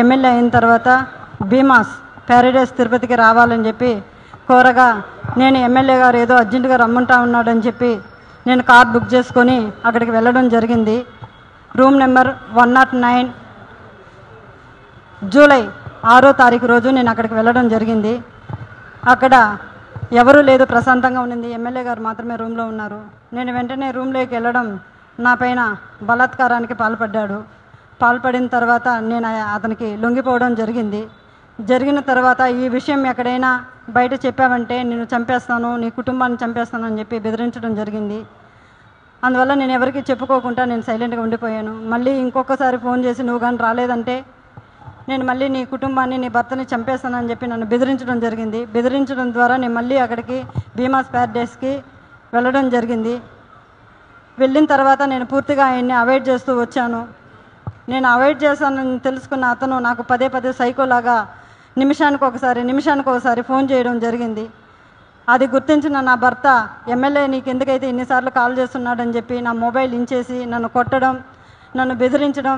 MLA అయిన తర్వాత Bhimas Paradise తిరుపతికి రావాలని చెప్పి కోరగా నేను ఎమ్మెల్యే గారు ఏదో అర్జెంటుగా రమ్మంటా ఉన్నాడని చెప్పి నేను కార్ బుక్ చేసుకొని అక్కడికి వెళ్ళడం జరిగింది. రూమ్ నెంబర్ 109 జూలై 6వ తారీఖు రోజు నేను అక్కడికి వెళ్ళడం జరిగింది. అక్కడ ఎవరూ లేదు, ప్రశాంతంగా ఉండింది. ఎమ్మెల్యే గారు మాత్రమే రూమ్లో ఉన్నారు. నేను వెంటనే రూమ్లోకి వెళ్ళడం నా పైన బలాత్కారానికి పాల్పడిన తర్వాత నేను అతనికి లొంగిపోవడం జరిగింది. జరిగిన తర్వాత ఈ విషయం ఎక్కడైనా బయట చెప్పావంటే నేను చంపేస్తాను, నీ కుటుంబాన్ని చంపేస్తాను అని చెప్పి బెదిరించడం జరిగింది. అందువల్ల నేను ఎవరికి చెప్పుకోకుండా నేను సైలెంట్గా ఉండిపోయాను. మళ్ళీ ఇంకొకసారి ఫోన్ చేసి నువ్వు కానీ రాలేదంటే నేను మళ్ళీ నీ కుటుంబాన్ని, నీ భర్తని చంపేస్తానని చెప్పి నన్ను బెదిరించడం జరిగింది. బెదిరించడం ద్వారా నేను మళ్ళీ అక్కడికి భీమాస్ ప్యారడైస్కి వెళ్ళడం జరిగింది. వెళ్ళిన తర్వాత నేను పూర్తిగా ఆయన్ని అవాయిడ్ చేస్తూ వచ్చాను. నేను అవాయిడ్ చేశానని తెలుసుకున్న అతను నాకు పదే సైకోలాగా నిమిషానికి ఒకసారి ఫోన్ చేయడం జరిగింది. అది గుర్తించిన నా భర్త ఎమ్మెల్యే నీకు ఎందుకైతే ఇన్నిసార్లు కాల్ చేస్తున్నాడని చెప్పి నా మొబైల్ ఇంచేసి నన్ను కొట్టడం, నన్ను బెదిరించడం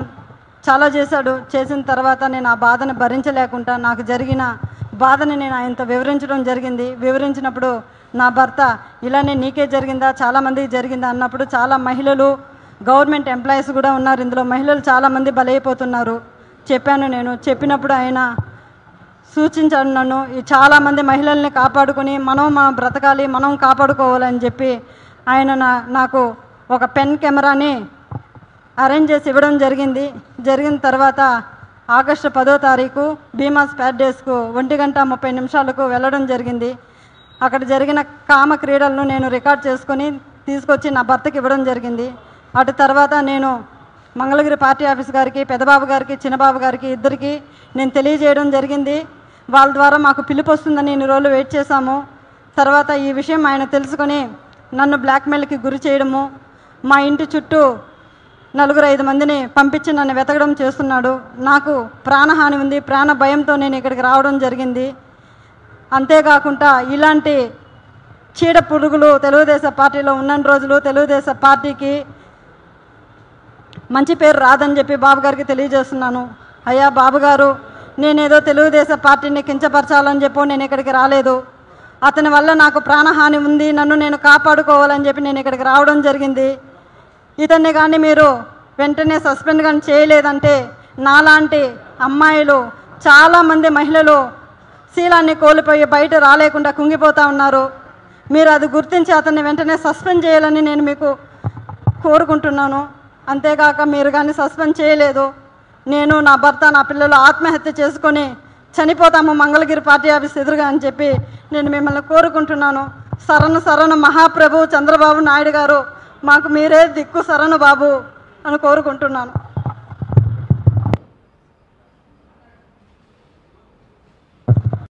చాలా చేశాడు. చేసిన తర్వాత నేను ఆ బాధను భరించలేకుండా నాకు జరిగిన బాధని నేను ఆయనతో వివరించడం జరిగింది. వివరించినప్పుడు నా భర్త ఇలానే నీకే జరిగిందా, చాలామందికి జరిగిందా అన్నప్పుడు చాలా మహిళలు, గవర్నమెంట్ ఎంప్లాయీస్ కూడా ఉన్నారు, ఇందులో మహిళలు చాలామంది బలైపోతున్నారు చెప్పాను. నేను చెప్పినప్పుడు ఆయన సూచించాడు నన్ను ఈ చాలామంది మహిళల్ని కాపాడుకొని మనం బ్రతకాలి, మనం కాపాడుకోవాలని చెప్పి ఆయన నాకు ఒక పెన్ కెమెరాని అరేంజ్ చేసి ఇవ్వడం జరిగింది. జరిగిన తర్వాత ఆగస్టు 10వ తారీఖు భీమాస్ ప్యారడైస్కు 1:30 వెళ్ళడం జరిగింది. అక్కడ జరిగిన కామ క్రీడలను నేను రికార్డ్ చేసుకొని తీసుకొచ్చి నా భర్తకి ఇవ్వడం జరిగింది. అటు తర్వాత నేను మంగళగిరి పార్టీ ఆఫీస్ గారికి, పెద్దబాబు గారికి, చిన్నబాబు గారికి ఇద్దరికి నేను తెలియజేయడం జరిగింది. వాళ్ళ ద్వారా మాకు పిలుపు వస్తుందని ఇన్ని రోజులు వెయిట్ చేశాము. తర్వాత ఈ విషయం ఆయన తెలుసుకొని నన్ను బ్లాక్మెయిల్కి గురి చేయడము, మా ఇంటి చుట్టూ 4-5 మందిని పంపించి నన్ను వెతకడం చేస్తున్నాడు. నాకు ప్రాణహాని ఉంది, ప్రాణ భయంతో నేను ఇక్కడికి రావడం జరిగింది. అంతేకాకుండా ఇలాంటి చీడ పురుగులు తెలుగుదేశం పార్టీలో ఉన్న రోజులు తెలుగుదేశం పార్టీకి మంచి పేరు రాదని చెప్పి బాబు గారికి తెలియజేస్తున్నాను. అయ్యా బాబుగారు, నేనేదో తెలుగుదేశం పార్టీని కించపరచాలని చెప్పో నేను ఇక్కడికి రాలేదు. అతని వల్ల నాకు ప్రాణహాని ఉంది, నన్ను నేను కాపాడుకోవాలని చెప్పి నేను ఇక్కడికి రావడం జరిగింది. ఇతన్ని కానీ మీరు వెంటనే సస్పెండ్ కానీ చేయలేదంటే నాలాంటి అమ్మాయిలు చాలామంది మహిళలు శీలాన్ని కోల్పోయి బయట రాలేకుండా కుంగిపోతూ ఉన్నారు. మీరు అది గుర్తించి అతన్ని వెంటనే సస్పెండ్ చేయాలని నేను మీకు కోరుకుంటున్నాను. అంతేకాక మీరు కానీ సస్పెండ్ చేయలేదు, నేను, నా భర్త, నా పిల్లలు ఆత్మహత్య చేసుకొని చనిపోతాము మంగళగిరి పార్టీ ఆఫీస్ ఎదురుగా అని చెప్పి నేను మిమ్మల్ని కోరుకుంటున్నాను. శరణు మహాప్రభు చంద్రబాబు నాయుడు గారు, మాకు మీరే దిక్కు శరణు బాబు అని కోరుకుంటున్నాను.